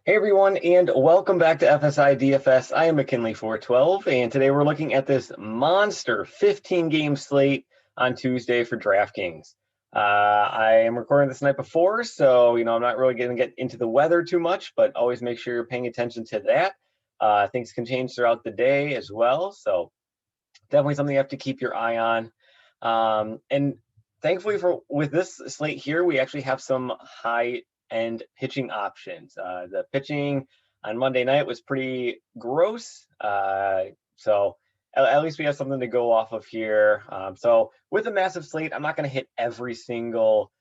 Hey everyone, and welcome back to FSI DFS. I am McKinley412, and today we're looking at this monster 15-game slate on Tuesday for DraftKings. I am recording this night before, so I'm not really going to get into the weather too much, but always make sure you're paying attention to that. Things can change throughout the day as well, so definitely something you have to keep your eye on. And thankfully with this slate here, we actually have some high-end pitching options. The pitching on Monday night was pretty gross, so at least we have something to go off of here. So with a massive slate, I'm not going to hit every single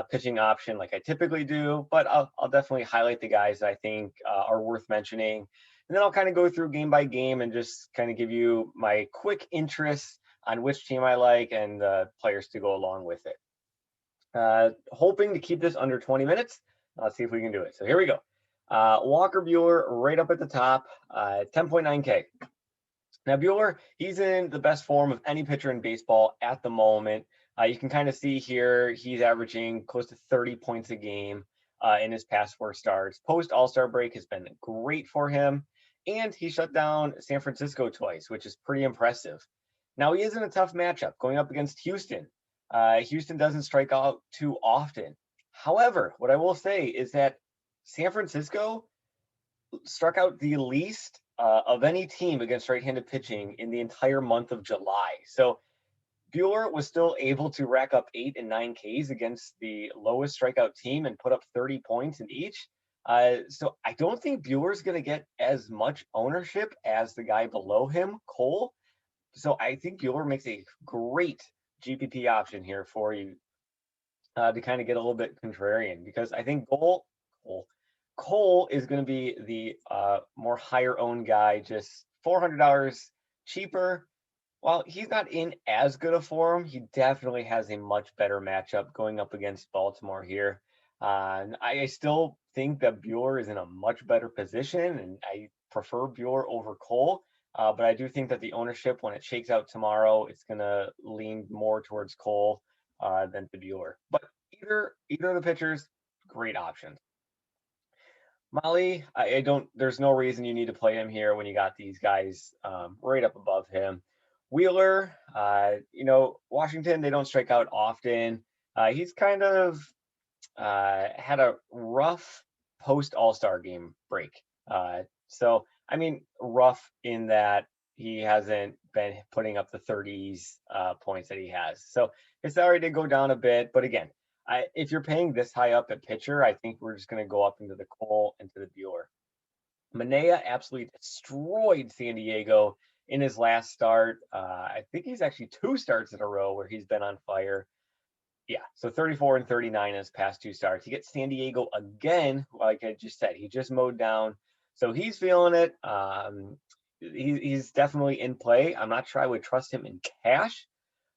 pitching option like I typically do, but I'll definitely highlight the guys that I think are worth mentioning. And then I'll kind of go through game by game and just kind of give you my quick interest on which team I like and the players to go along with it. Hoping to keep this under 20 minutes. Let's see if we can do it. So here we go. Walker Buehler right up at the top, 10.9K. Now Buehler, he's in the best form of any pitcher in baseball at the moment. You can kind of see here he's averaging close to 30 points a game in his past 4 starts. Post All-Star break has been great for him, and he shut down San Francisco twice, which is pretty impressive. Now he is in a tough matchup going up against Houston. Houston doesn't strike out too often. However, what I will say is that San Francisco struck out the least of any team against right-handed pitching in the entire month of July. So Buehler was still able to rack up 8 and 9 Ks against the lowest strikeout team and put up 30 points in each. So I don't think Buehler's going to get as much ownership as the guy below him, Cole. So I think Buehler makes a great GPP option here for you to kind of get a little bit contrarian, because I think Cole is going to be the more higher owned guy, just $400 cheaper. While he's not in as good a form, he definitely has a much better matchup going up against Baltimore here. I still think that Buehler is in a much better position, and I prefer Buehler over Cole. But I do think that the ownership, when it shakes out tomorrow, it's going to lean more towards Cole than to Buehler. But either of the pitchers, great options. Molly, I don't. There's no reason you need to play him here when you got these guys right up above him. Wheeler, Washington, they don't strike out often. He's kind of had a rough post All-Star game break. So I mean, rough in that he hasn't been putting up the 30s points that he has. So his salary did go down a bit, but again, if you're paying this high up at pitcher, I think we're just going to go up into the Cole, into the Buehler. Manaea absolutely destroyed San Diego in his last start. I think he's actually 2 starts in a row where he's been on fire. Yeah, so 34 and 39 in his past 2 starts. He gets San Diego again, like I just said. He just mowed down. So he's feeling it. He's definitely in play. I'm not sure I would trust him in cash.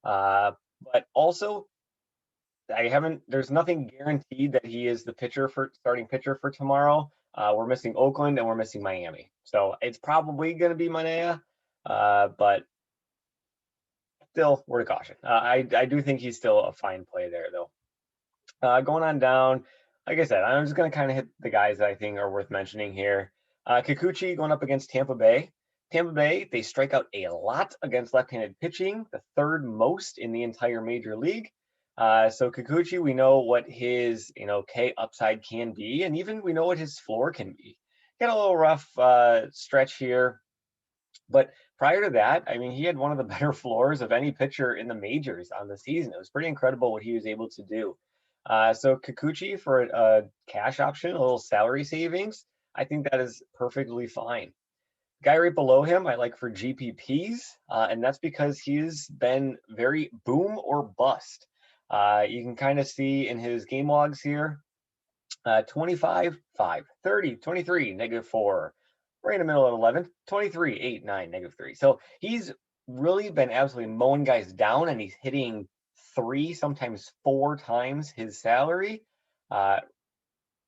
But also, there's nothing guaranteed that he is the starting pitcher for tomorrow. We're missing Oakland and we're missing Miami. So it's probably going to be Manaea, but still, word of caution. I do think he's still a fine play there, though. Going on down, like I said, I'm just going to kind of hit the guys that I think are worth mentioning here. Kikuchi going up against Tampa Bay. Tampa Bay, they strike out a lot against left-handed pitching, the 3rd most in the entire major league. So Kikuchi, we know what his K upside can be, and even we know what his floor can be. Got a little rough stretch here, but prior to that, I mean, he had one of the better floors of any pitcher in the majors on the season. It was pretty incredible what he was able to do. So Kikuchi for a cash option, a little salary savings, I think that is perfectly fine. Guy right below him, I like for GPPs, and that's because he's been very boom or bust. You can kind of see in his game logs here, 25, 5, 30, 23, -4, right in the middle at 11, 23, 8, 9, -3. So he's really been absolutely mowing guys down, and he's hitting 3, sometimes 4 times his salary.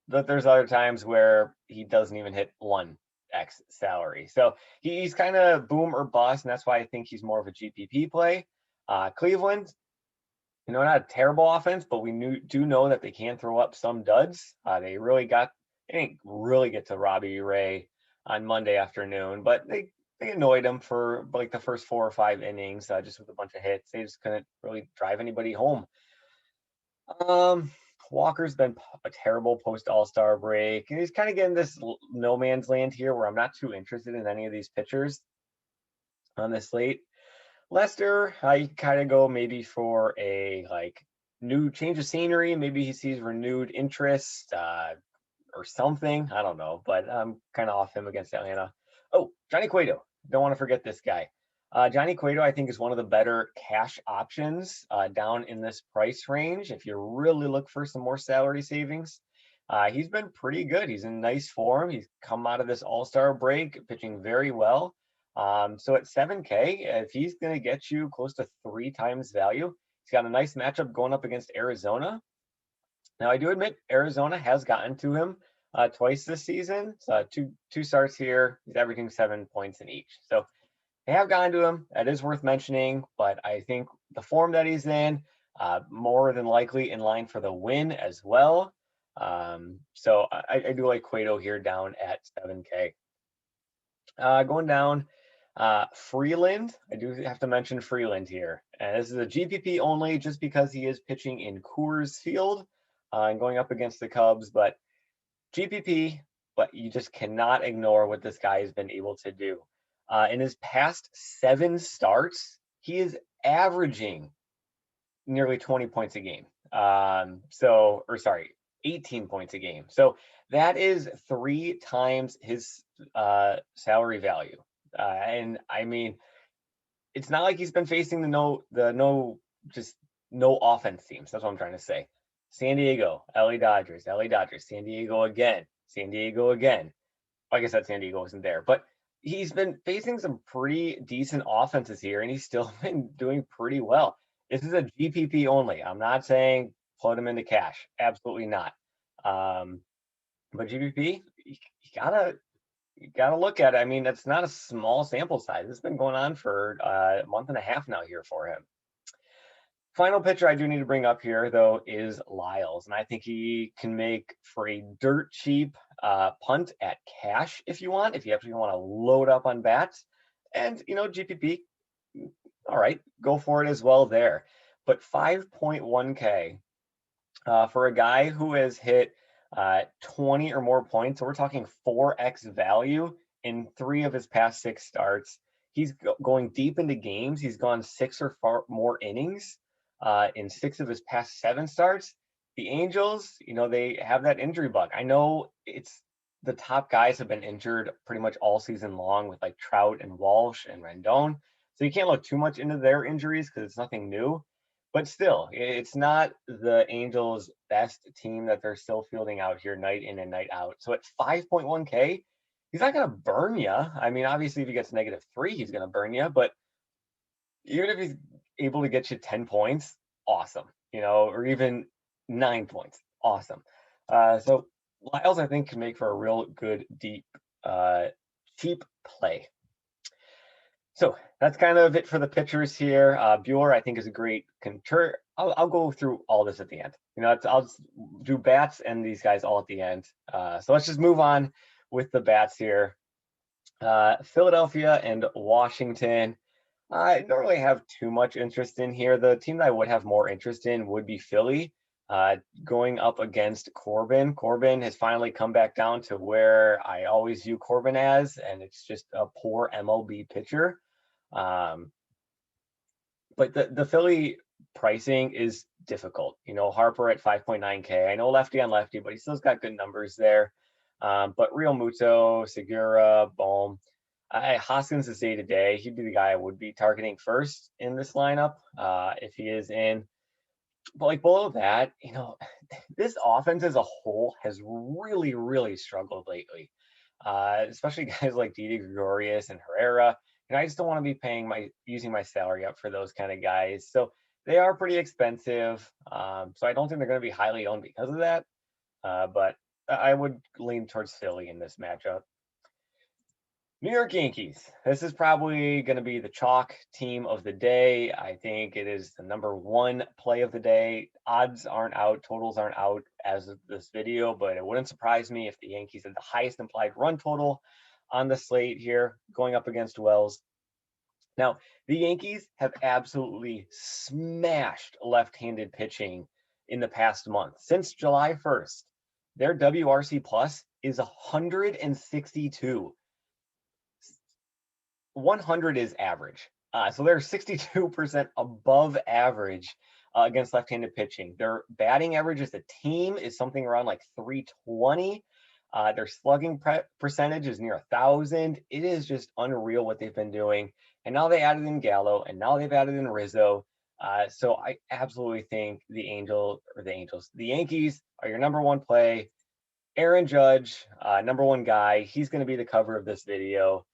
But there's other times where he doesn't even hit 1x salary. So he's kind of boom or bust, and that's why I think he's more of a GPP play. Cleveland, not a terrible offense, but we do know that they can throw up some duds. They really got They didn't really get to Robbie Ray on Monday afternoon, but they annoyed him for like the first 4 or 5 innings, just with a bunch of hits. They just couldn't really drive anybody home. Walker's been a terrible post All-Star break, and he's kind of getting this no man's land here where I'm not too interested in any of these pitchers on this slate. Lester, I kind of go maybe for a like new change of scenery. Maybe he sees renewed interest or something. I don't know, but I'm kind of off him against Atlanta. Oh, Johnny Cueto. Don't want to forget this guy. Johnny Cueto, I think, is one of the better cash options down in this price range. If you really look for some more salary savings, he's been pretty good. He's in nice form. He's come out of this All-Star break pitching very well. So at 7K, if he's going to get you close to 3 times value, he's got a nice matchup going up against Arizona. Now, I do admit Arizona has gotten to him twice this season. So two starts here. He's averaging 7 points in each. So they have gotten to him. That is worth mentioning. But I think the form that he's in, more than likely in line for the win as well. So I do like Cueto here down at 7K. Going down, Freeland. I do have to mention Freeland here. And this is a GPP only just because he is pitching in Coors Field and going up against the Cubs. But GPP, but you just cannot ignore what this guy has been able to do. In his past 7 starts, he is averaging nearly 20 points a game. 18 points a game. So that is 3 times his salary value. And I mean, it's not like he's been facing the no offense teams. That's what I'm trying to say. San Diego, LA Dodgers, San Diego again. Like I said, San Diego wasn't there, but he's been facing some pretty decent offenses here, and he's still been doing pretty well. This is a GPP only. I'm not saying put him into cash. Absolutely not. But GPP, you gotta look at it. I mean, that's not a small sample size. It's been going on for a month and a half now here for him. Final pitcher I do need to bring up here, though, is Lyles. And I think he can make for a dirt cheap punt at cash if you want, if you actually want to load up on bats. And, GPP, all right, go for it as well there. But 5.1K for a guy who has hit 20 or more points, so we're talking 4x value in 3 of his past 6 starts. He's going deep into games. He's gone 6 or more innings in 6 of his past 7 starts. The Angels, they have that injury bug. I know it's the top guys have been injured pretty much all season long with like Trout and Walsh and Rendon. So you can't look too much into their injuries because it's nothing new. But still, it's not the Angels' best team that they're still fielding out here night in and night out. So at 5.1K, he's not going to burn you. I mean, obviously, if he gets -3, he's going to burn you. But even if he's able to get you 10 points, awesome. Or even 9 points, awesome. So Lyles, I think, can make for a real good, deep, cheap play. So that's kind of it for the pitchers here. BUEHLER, I think, is a great control. I'll go through all this at the end. I'll just do bats and these guys all at the end. So let's just move on with the bats here. Philadelphia and Washington. I don't really have too much interest in here. The team that I would have more interest in would be Philly, going up against Corbin. Corbin has finally come back down to where I always view Corbin as, and it's just a poor MLB pitcher. But the Philly pricing is difficult. Harper at 5.9K. I know lefty on lefty, but he still's got good numbers there. But Real Muto, Segura, Bohm. Hoskins is day to day. He'd be the guy I would be targeting first in this lineup if he is in. But like below that, this offense as a whole has really, really struggled lately. Especially guys like Didi Gregorius and Herrera. I just don't want to be using my salary up for those kind of guys. So they are pretty expensive. So I don't think they're going to be highly owned because of that. But I would lean towards Philly in this matchup. New York Yankees. This is probably going to be the chalk team of the day. I think it is the #1 play of the day. Odds aren't out, totals aren't out as of this video, but it wouldn't surprise me if the Yankees had the highest implied run total on the slate here, going up against Wells. Now, the Yankees have absolutely smashed left-handed pitching in the past month. Since July 1st, their WRC plus is 162. 100 is average. So they're 62% above average against left-handed pitching. Their batting average as a team is something around like 320. Their slugging percentage is near 1,000. It is just unreal what they've been doing. And now they added in Gallo, and now they've added in Rizzo. So I absolutely think the Yankees are your #1 play. Aaron Judge, #1 guy. He's going to be the cover of this video.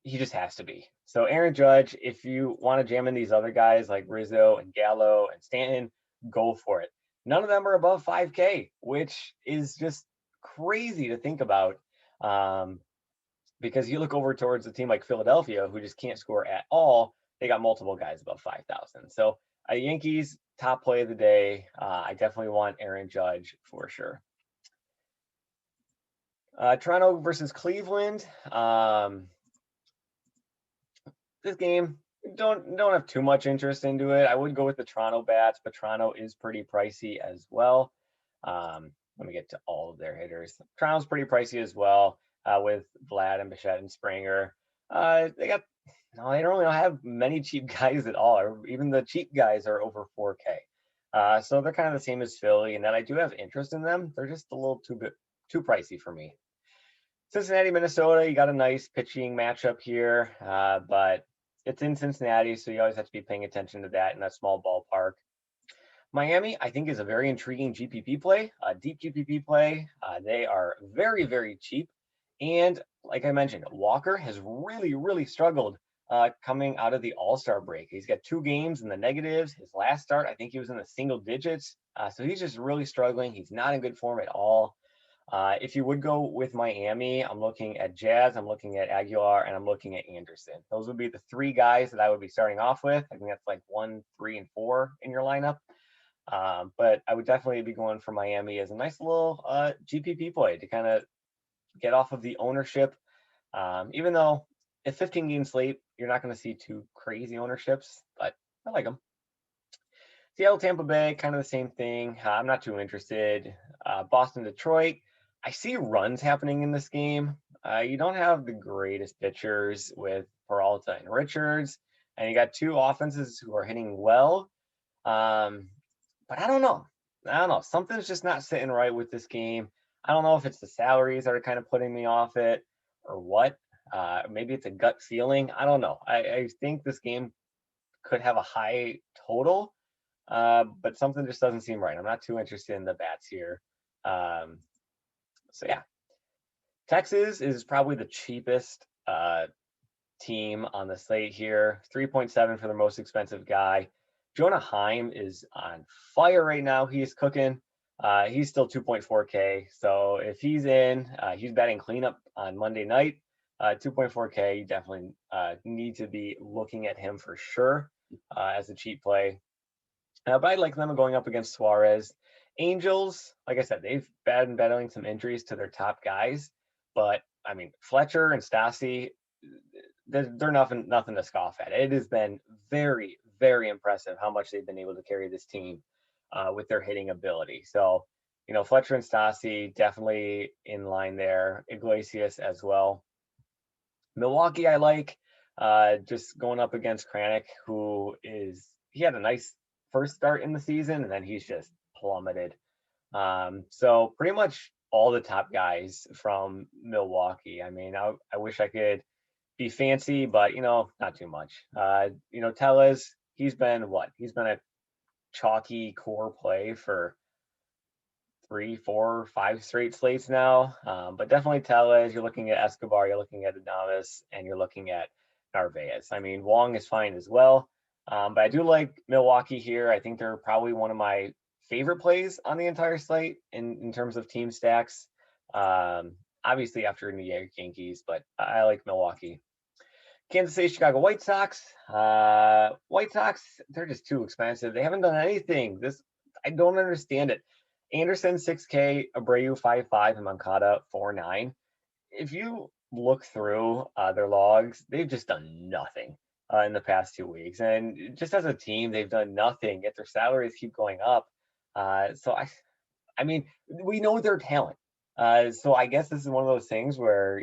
He just has to be. So Aaron Judge, if you want to jam in these other guys like Rizzo and Gallo and Stanton, go for it. None of them are above 5K, which is just crazy to think about. Because you look over towards a team like Philadelphia, who just can't score at all. They got multiple guys above 5,000. So Yankees, top play of the day. I definitely want Aaron Judge for sure. Toronto versus Cleveland. This game, don't have too much interest into it. I would go with the Toronto bats, but Toronto is pretty pricey as well. Let me get to all of their hitters. Toronto's pretty pricey as well, with Vlad and Bichette and Springer. They don't really have many cheap guys at all. Or even the cheap guys are over 4K. So they're kind of the same as Philly, and that I do have interest in them. They're just a little too pricey for me. Cincinnati, Minnesota, you got a nice pitching matchup here, but it's in Cincinnati, so you always have to be paying attention to that in that small ballpark. Miami, I think, is a very intriguing GPP play, a deep GPP play. They are very, very cheap. And like I mentioned, Walker has really, really struggled coming out of the All-Star break. He's got 2 games in the negatives. His last start, I think he was in the single digits. So he's just really struggling. He's not in good form at all. If you would go with Miami, I'm looking at Jazz, I'm looking at Aguilar, and I'm looking at Anderson. Those would be the 3 guys that I would be starting off with. I think that's like 1, 3, and 4 in your lineup. But I would definitely be going for Miami as a nice little GPP play to kind of get off of the ownership. Even though at 15-game slate, you're not going to see too crazy ownerships, but I like them. Seattle, Tampa Bay, kind of the same thing. I'm not too interested. Boston, Detroit, I see runs happening in this game. You don't have the greatest pitchers with Peralta and Richards, and you got 2 offenses who are hitting well. But I don't know. Something's just not sitting right with this game. I don't know if it's the salaries that are kind of putting me off it or what. Maybe it's a gut feeling. I don't know. I think this game could have a high total, but something just doesn't seem right. I'm not too interested in the bats here. So yeah, Texas is probably the cheapest team on the slate here. 3.7 for the most expensive guy. Jonah Heim is on fire right now. He's cooking. He's still 2.4K. So if he's in, he's batting cleanup on Monday night. 2.4K, you definitely need to be looking at him for sure as a cheap play. But I like them going up against Suarez. Angels, like I said, they've been battling some injuries to their top guys. But, I mean, Fletcher and Stassi, they're nothing to scoff at. It has been very, very impressive how much they've been able to carry this team with their hitting ability. So, Fletcher and Stassi definitely in line there. Iglesias as well. Milwaukee, I like just going up against Kranick, he had a nice first start in the season, and then he's just plummeted. So pretty much all the top guys from Milwaukee. I mean, I wish I could be fancy, but not too much. Tellez, he's been a chalky core play for 3, 4, 5 straight slates now. But definitely Tellez, you're looking at Escobar, you're looking at Adames, and you're looking at Narvaez. I mean, Wong is fine as well. But I do like Milwaukee here. I think they're probably one of my favorite plays on the entire slate in terms of team stacks. obviously after New York Yankees, but I like Milwaukee. Kansas City, Chicago White Sox. White Sox, they're just too expensive. They haven't done anything. I don't understand it. Anderson 6K, Abreu 5.5, and Moncada 4.9. If you look through their logs, they've just done nothing in the past 2 weeks. And just as a team, they've done nothing, yet their salaries keep going up. So I mean, we know their talent. So I guess this is one of those things where,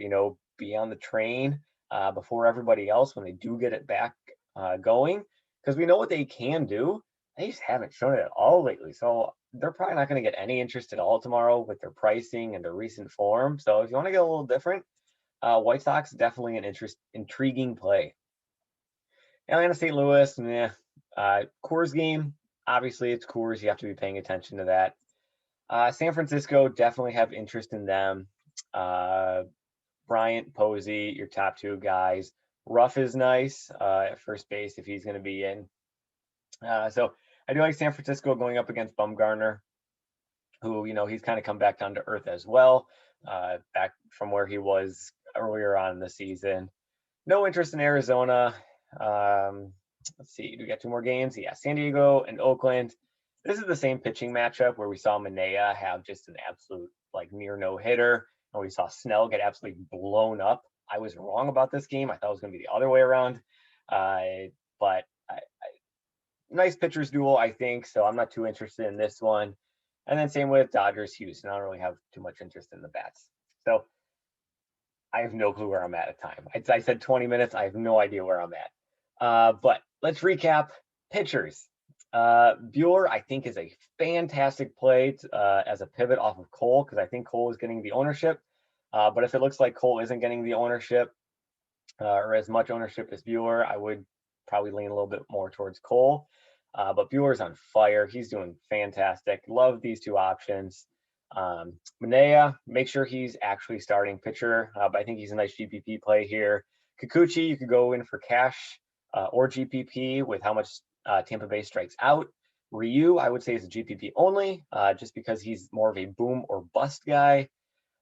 be on the train before everybody else when they do get it back going, because we know what they can do. They just haven't shown it at all lately. So they're probably not going to get any interest at all tomorrow with their pricing and their recent form. So if you want to get a little different, White Sox definitely an intriguing play. Atlanta St. Louis, Coors game. Obviously, it's Coors. You have to be paying attention to that. San Francisco, definitely have interest in them. Bryant, Posey, your top two guys. Ruff is nice at first base if he's going to be in. So I do like San Francisco going up against Bumgarner, who, he's kind of come back down to earth as well, back from where he was earlier on in the season. No interest in Arizona. Let's see, do we got two more games? Yeah, San Diego and Oakland. This is the same pitching matchup where we saw Manaea have just an absolute near no-hitter, and we saw Snell get absolutely blown up. I was wrong about this game. I thought it was going to be the other way around. But nice pitchers duel, I think, so I'm not too interested in this one. And then same with Dodgers, Houston. I don't really have too much interest in the bats. So I have no clue where I'm at time. I said 20 minutes. I have no idea where I'm at. But let's recap pitchers. Buehler, I think, is a fantastic play as a pivot off of Cole, because I think Cole is getting the ownership. But if it looks like Cole isn't getting the ownership or as much ownership as Buehler, I would probably lean a little bit more towards Cole. But Buehler's on fire. He's doing fantastic. Love these two options. Manaea, make sure he's actually starting pitcher, but I think he's a nice GPP play here. Kikuchi, you could go in for cash or GPP with how much Tampa Bay strikes out. Ryu, I would say, is a GPP only, just because he's more of a boom or bust guy.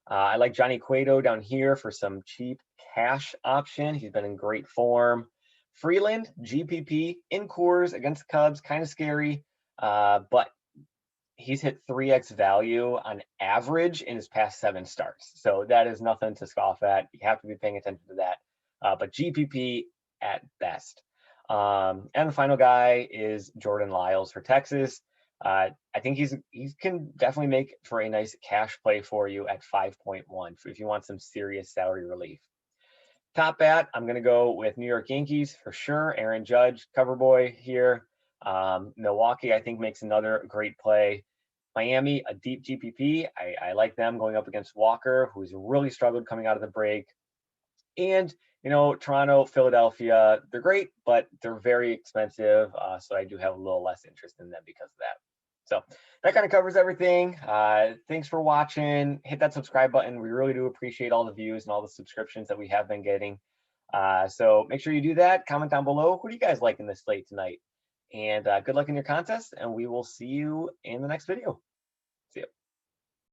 I like Johnny Cueto down here for some cheap cash option. He's been in great form. Freeland, GPP, in Coors against the Cubs, kind of scary, but he's hit 3x value on average in his past 7 starts. So that is nothing to scoff at. You have to be paying attention to that. But GPP at best. And the final guy is Jordan Lyles for Texas. I think he can definitely make for a nice cash play for you at 5.1 if you want some serious salary relief. Top bat, I'm going to go with New York Yankees for sure. Aaron Judge, cover boy here. Milwaukee, I think, makes another great play. Miami, a deep GPP. I like them going up against Walker, who's really struggled coming out of the break. And, Toronto, Philadelphia, they're great, but they're very expensive. So I do have a little less interest in them because of that. So that kind of covers everything. Thanks for watching. Hit that subscribe button. We really do appreciate all the views and all the subscriptions that we have been getting. So make sure you do that. Comment down below. Who do you guys like in this slate tonight? And good luck in your contest, and we will see you in the next video.